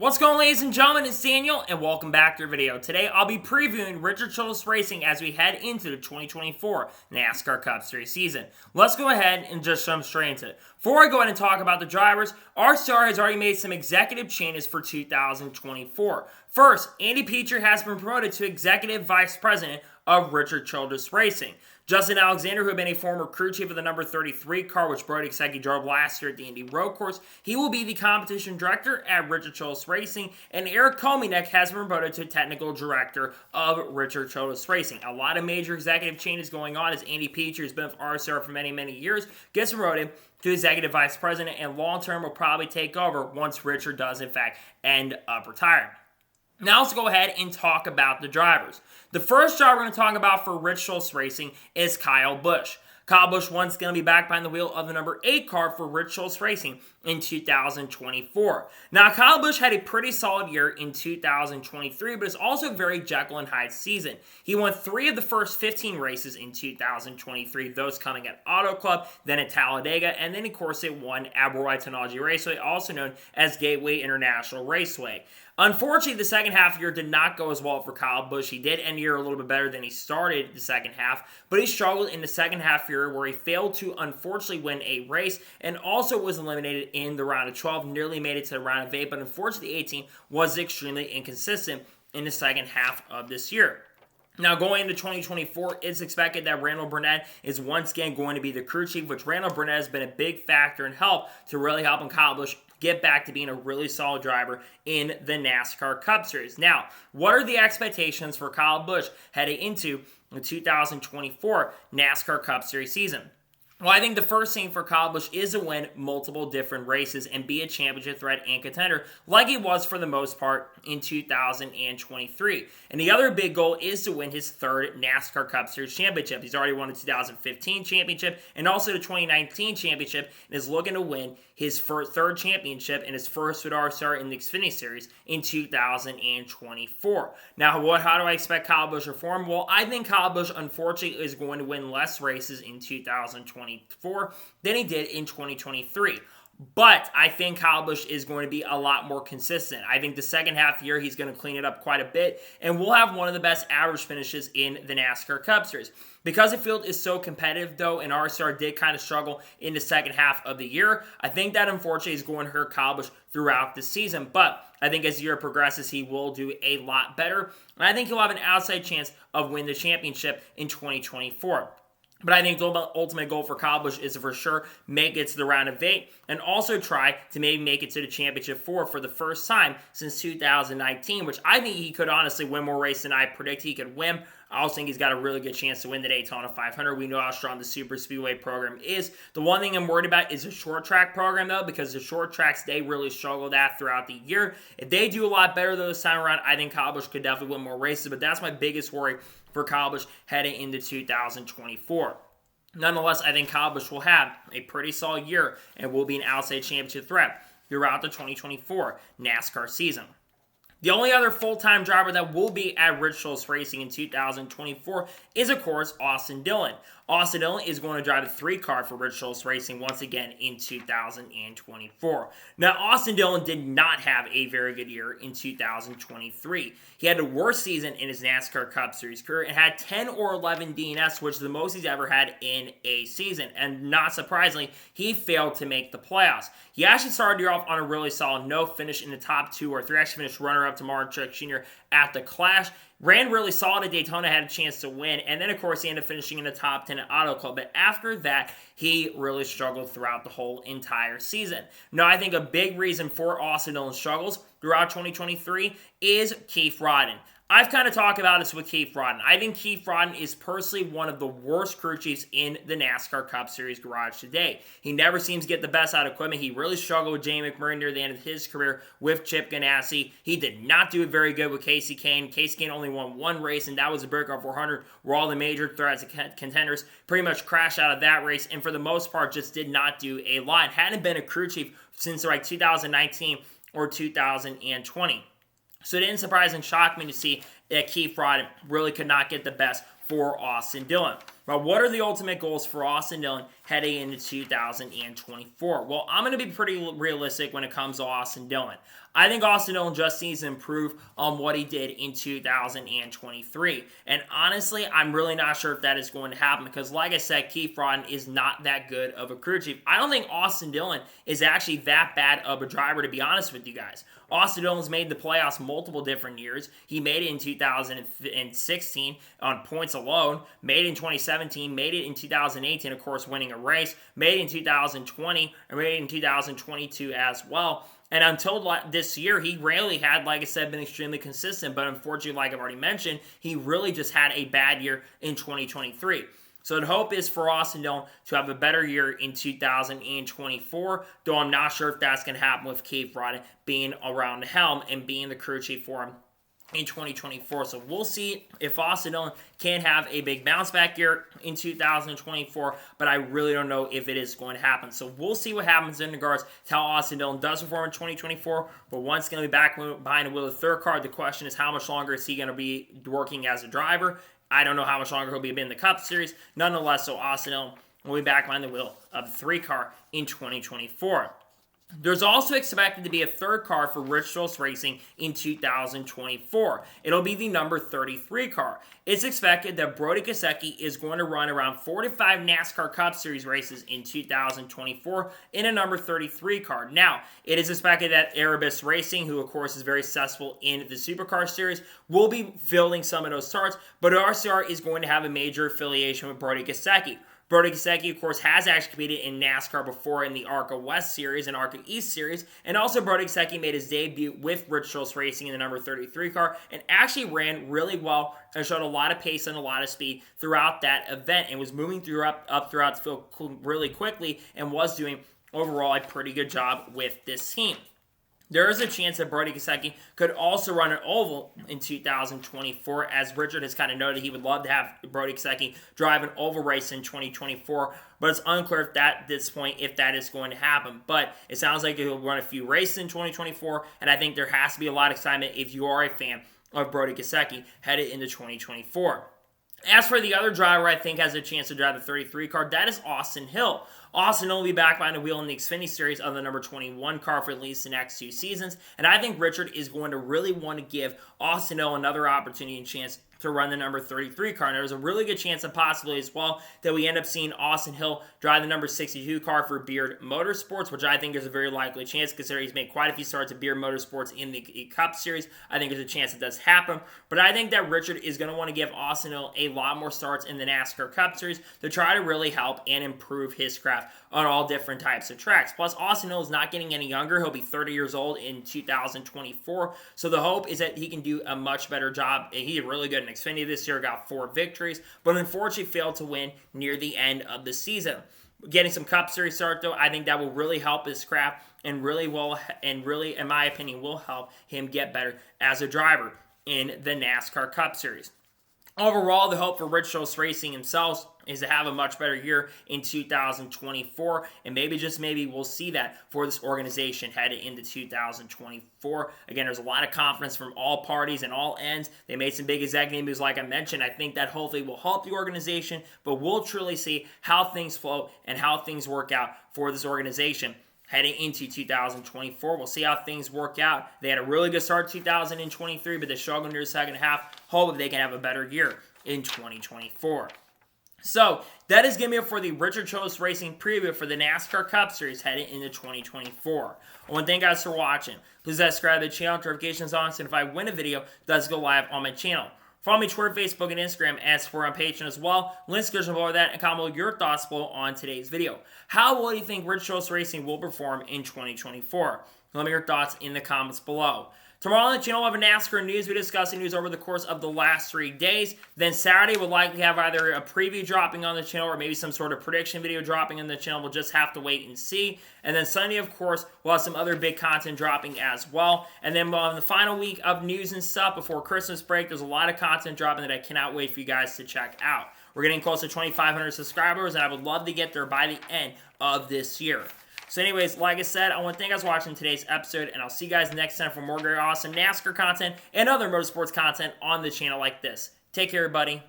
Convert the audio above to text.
What's going on, ladies and gentlemen? It's Daniel, and welcome back to our video. Today, I'll be previewing Richard Childress Racing as we head into the 2024 NASCAR Cup Series season. Let's go ahead and just jump straight into it. Before I go ahead and talk about the drivers, RCR has already made some executive changes for 2024. First, Andy Peter has been promoted to Executive Vice President of Richard Childress Racing. Justin Alexander, who had been a former crew chief of the number 33 car, which Brody Kosecki drove last year at the Indy Road Course, he will be the competition director at Richard Childress Racing, and Eric Kominek has been promoted to technical director of Richard Childress Racing. A lot of major executive changes going on as Andy Peter, who's been with RCR for many years, gets promoted to executive vice president, and long-term will probably take over once Richard does, in fact, end up retiring. Now let's go ahead and talk about the drivers. The first driver we're going to talk about for Rich Childress Racing is Kyle Busch. Kyle Busch once going to be back behind the wheel of the number 8 car for Rich Childress Racing in 2024. Now, Kyle Busch had a pretty solid year in 2023, but it's also a very Jekyll and Hyde season. He won 3 of the first 15 races in 2023, those coming at Auto Club, then at Talladega, and then, of course, it won at Worldwide Technology Raceway, also known as Gateway International Raceway. Unfortunately, the second half of the year did not go as well for Kyle Busch. He did end the year a little bit better than he started the second half, but he struggled in the second half of the year where he failed to unfortunately win a race and also was eliminated in the round of 12, nearly made it to the round of 8, but unfortunately the 18 was extremely inconsistent in the second half of this year. Now, going into 2024, it's expected that Randall Burnett is once again going to be the crew chief, which Randall Burnett has been a big factor and help to really helping Kyle Busch get back to being a really solid driver in the NASCAR Cup Series. Now, what are the expectations for Kyle Busch heading into the 2024 NASCAR Cup Series season? Well, I think the first thing for Kyle Busch is to win multiple different races and be a championship threat and contender like he was for the most part in 2023. And the other big goal is to win his 3rd NASCAR Cup Series championship. He's already won the 2015 championship and also the 2019 championship and is looking to win his 3rd championship and his first with RCR in the Xfinity Series in 2024. Now, how do I expect Kyle Busch to perform? Well, I think Kyle Busch, unfortunately, is going to win less races in 2024 than he did in 2023. But I think Kyle Busch is going to be a lot more consistent. I think the second half of the year, he's going to clean it up quite a bit, and we'll have one of the best average finishes in the NASCAR Cup Series. Because the field is so competitive, though, and RCR did kind of struggle in the second half of the year, I think that, unfortunately, is going to hurt Kyle Busch throughout the season. But I think as the year progresses, he will do a lot better, and I think he'll have an outside chance of winning the championship in 2024. But I think the ultimate goal for Kyle Busch is to for sure make it to the round of 8 and also try to maybe make it to the championship 4 for the first time since 2019, which I think he could honestly win more races than I predict he could win. I also think he's got a really good chance to win the Daytona 500. We know how strong the Super Speedway program is. The one thing I'm worried about is the short track program, though, because the short tracks, they really struggled at throughout the year. If they do a lot better this time around, I think Kyle Busch could definitely win more races, but that's my biggest worry for Kyle Busch heading into 2024. Nonetheless, I think Kyle Busch will have a pretty solid year and will be an outside championship threat throughout the 2024 NASCAR season. The only other full-time driver that will be at Rich Childress Racing in 2024 is, of course, Austin Dillon. Austin Dillon is going to drive a 3 car for Rich Childress Racing once again in 2024. Now, Austin Dillon did not have a very good year in 2023. He had the worst season in his NASCAR Cup Series career and had 10 or 11 DNS, which is the most he's ever had in a season. And not surprisingly, he failed to make the playoffs. He actually started the year off on a really solid note, finished in the top 2 or 3, actually finished runner-up to Martin Truex Jr. at the Clash. Ran really solid at Daytona, had a chance to win, and then, of course, he ended up finishing in the top 10 at Auto Club. But after that, he really struggled throughout the whole entire season. Now, I think a big reason for Austin Dillon's struggles throughout 2023 is Keith Rodden. I've kind of talked about this with Keith Rodden. I think Keith Rodden is personally one of the worst crew chiefs in the NASCAR Cup Series garage today. He never seems to get the best out of equipment. He really struggled with Jamie McMurray near the end of his career with Chip Ganassi. He did not do it very good with Casey Kane. Casey Kane only won 1 race, and that was the Breakout 400, where all the major threats and contenders pretty much crashed out of that race, and for the most part just did not do a lot. Hadn't been a crew chief since like 2019 or 2020. So it didn't surprise and shock me to see that Keith Rodden really could not get the best for Austin Dillon. But what are the ultimate goals for Austin Dillon heading into 2024? Well, I'm going to be pretty realistic when it comes to Austin Dillon. I think Austin Dillon just needs to improve on what he did in 2023. And honestly, I'm really not sure if that is going to happen because, like I said, Keith Rodden is not that good of a crew chief. I don't think Austin Dillon is actually that bad of a driver, to be honest with you guys. Austin Dillon's made the playoffs multiple different years. He made it in 2016 on points alone, made it in 2017, made it in 2018, of course, winning a race, made it in 2020, and made it in 2022 as well. And until this year, he rarely had, like I said, been extremely consistent. But unfortunately, like I've already mentioned, he really just had a bad year in 2023. So the hope is for Austin Dillon to have a better year in 2024, though I'm not sure if that's going to happen with Keith Rodden being around the helm and being the crew chief for him in 2024. So we'll see if Austin Dillon can have a big bounce back year in 2024, but I really don't know if it is going to happen. So we'll see what happens in regards to how Austin Dillon does perform in 2024, but once going to be back behind the wheel of the third car, the question is how much longer is he going to be working as a driver? I don't know how much longer he'll be in the Cup Series. Nonetheless, so Austin Dillon will be back behind the wheel of the 3 car in 2024. There's also expected to be a third car for Rich Strolls Racing in 2024. It'll be the number 33 car. It's expected that Brody Kosecki is going to run around 4 to 5 NASCAR Cup Series races in 2024 in a number 33 car. Now, it is expected that Erebus Racing, who of course is very successful in the Supercar Series, will be filling some of those starts, but RCR is going to have a major affiliation with Brody Kosecki. Brody Kosecki, of course, has actually competed in NASCAR before in the ARCA West Series and ARCA East Series. And also, Brody Kosecki made his debut with Rich Strolls Racing in the number 33 car and actually ran really well and showed a lot of pace and a lot of speed throughout that event and was moving up throughout the field really quickly and was doing overall a pretty good job with this team. There is a chance that Brody Kosecki could also run an oval in 2024, as Richard has kind of noted he would love to have Brody Kosecki drive an oval race in 2024, but it's unclear at this point if that is going to happen. But it sounds like he'll run a few races in 2024, and I think there has to be a lot of excitement if you are a fan of Brody Kosecki headed into 2024. As for the other driver I think has a chance to drive the 33 car, that is Austin Hill. Austin will be back behind the wheel in the Xfinity Series of the number 21 car for at least the next 2 seasons. And I think Richard is going to really want to give Austin Hill another opportunity and chance to run the number 33 car. And there's a really good chance and possibility as well that we end up seeing Austin Hill drive the number 62 car for Beard Motorsports, which I think is a very likely chance considering he's made quite a few starts at Beard Motorsports in the Cup Series. I think there's a chance it does happen. But I think that Richard is going to want to give Austin Hill a lot more starts in the NASCAR Cup Series to try to really help and improve his craft on all different types of tracks. Plus, Austin Hill is not getting any younger. He'll be 30 years old in 2024. So the hope is that he can do a much better job. He did really good in Xfinity this year, got 4 victories, but unfortunately failed to win near the end of the season. Getting some Cup Series start, though, I think that will really help his craft and really, in my opinion, will help him get better as a driver in the NASCAR Cup Series. Overall, the hope for Rich Strolls Racing himself is to have a much better year in 2024, and maybe, just maybe, we'll see that for this organization headed into 2024. Again, there's a lot of confidence from all parties and all ends. They made some big executive moves, like I mentioned. I think that hopefully will help the organization, but we'll truly see how things flow and how things work out for this organization heading into 2024. We'll see how things work out. They had a really good start 2023, but they struggled near the second half. Hope they can have a better year in 2024. So, that is going to be it for the Richard Strolls Racing preview for the NASCAR Cup Series heading into 2024. I want to thank you guys for watching. Please subscribe to the channel, notifications on, so if I win a video, it does go live on my channel. Follow me Twitter, Facebook, and Instagram as for on Patreon as well. Links description below that, and comment below your thoughts below on today's video. How well do you think Rich Strolls Racing will perform in 2024? Let me know your thoughts in the comments below. Tomorrow on the channel, we'll have a NASCAR news. We'll be discussing news over the course of the last 3 days. Then Saturday, we'll likely have either a preview dropping on the channel or maybe some sort of prediction video dropping on the channel. We'll just have to wait and see. And then Sunday, of course, we'll have some other big content dropping as well. And then in the final week of news and stuff before Christmas break, there's a lot of content dropping that I cannot wait for you guys to check out. We're getting close to 2,500 subscribers, and I would love to get there by the end of this year. So anyways, like I said, I want to thank you guys for watching today's episode, and I'll see you guys next time for more great, awesome NASCAR content and other motorsports content on the channel like this. Take care, everybody.